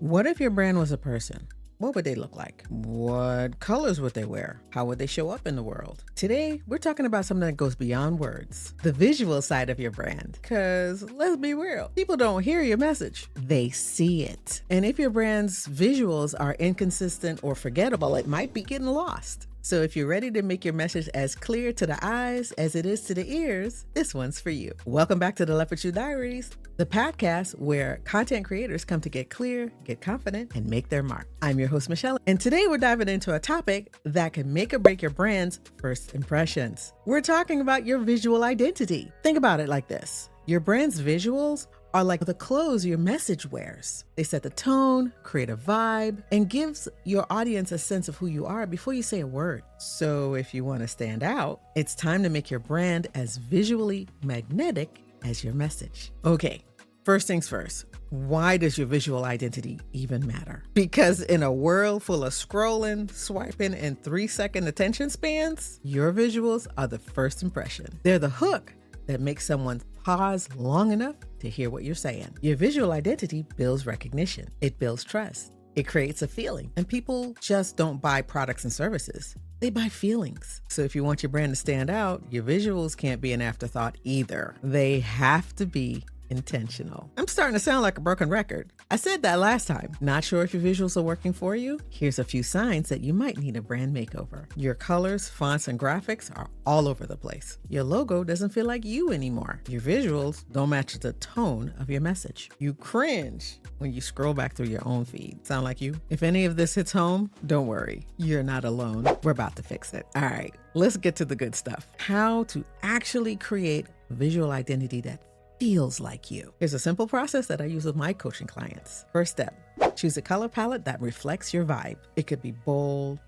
What if your brand was a person? What would they look like? What colors would they wear? How would they show up in the world? Today, we're talking about something that goes beyond words, the visual side of your brand. Because let's be real, people don't hear your message, they see it. And if your brand's visuals are inconsistent or forgettable, it might be getting lost. So if you're ready to make your message as clear to the eyes as it is to the ears, this one's for you. Welcome back to the Leopard Shoe Diaries, the podcast where content creators come to get clear, get confident, and make their mark. I'm your host, Michelle, and today we're diving into a topic that can make or break your brand's first impressions. We're talking about your visual identity. Think about it like this. Your brand's visuals are like the clothes your message wears. They set the tone, create a vibe, and gives your audience a sense of who you are before you say a word. So if you want to stand out, it's time to make your brand as visually magnetic as your message. Okay, first things first. Why does your visual identity even matter? Because in a world full of scrolling, swiping, and 3-second attention spans, your visuals are the first impression. They're the hook that makes someone pause long enough to hear what you're saying. Your visual identity builds recognition. It builds trust. It creates a feeling. And people just don't buy products and services. They buy feelings. So if you want your brand to stand out, your visuals can't be an afterthought either. They have to be intentional. I'm starting to sound like a broken record. I said that last time. Not sure if your visuals are working for you? Here's a few signs that you might need a brand makeover. Your colors, fonts, and graphics are all over the place. Your logo doesn't feel like you anymore. Your visuals don't match the tone of your message. You cringe when you scroll back through your own feed. Sound like you? If any of this hits home, don't worry. You're not alone. We're about to fix it. All right, let's get to the good stuff. How to actually create a visual identity that feels like you. Here's a simple process that I use with my coaching clients. First step, choose a color palette that reflects your vibe. It could be bold,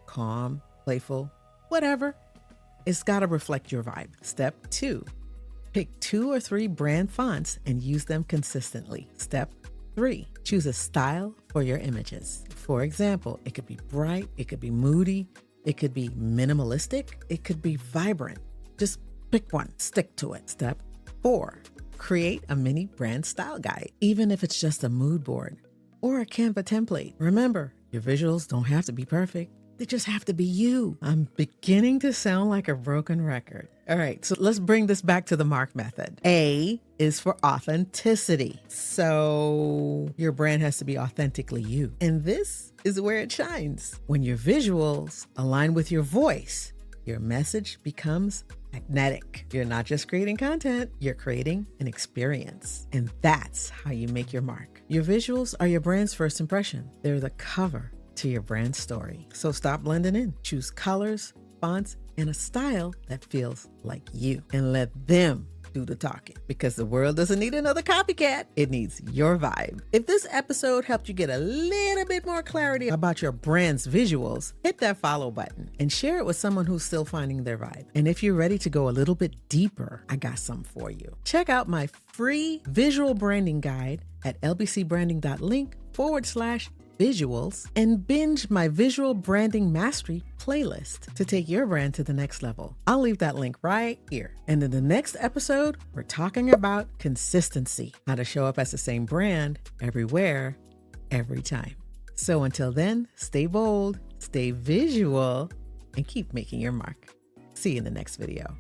calm, playful, whatever. It's got to reflect your vibe. Step 2, pick 2 or 3 brand fonts and use them consistently. Step 3, choose a style for your images. For example, it could be bright, it could be moody, it could be minimalistic, it could be vibrant. Just pick one, stick to it. Step 4, create a mini brand style guide, even if it's just a mood board or a Canva template. Remember, your visuals don't have to be perfect. They just have to be you. I'm beginning to sound like a broken record. All right, so let's bring this back to the MARK method. A is for authenticity. So your brand has to be authentically you. And this is where it shines. When your visuals align with your voice, your message becomes magnetic. You're not just creating content, you're creating an experience. And that's how you make your mark. Your visuals are your brand's first impression. They're the cover to your brand story. So stop blending in. Choose colors, fonts, and a style that feels like you. And let them do the talking, because the world doesn't need another copycat. It needs your vibe. If this episode helped you get a little bit more clarity about your brand's visuals, hit that follow button and share it with someone who's still finding their vibe. And if you're ready to go a little bit deeper, I got some for you. Check out my free visual branding guide at lbcbranding.link/visuals and binge my visual branding mastery playlist to take your brand to the next level. I'll leave that link right here. And in the next episode, we're talking about consistency, how to show up as the same brand everywhere, every time. So until then, stay bold, stay visual, and keep making your mark. See you in the next video.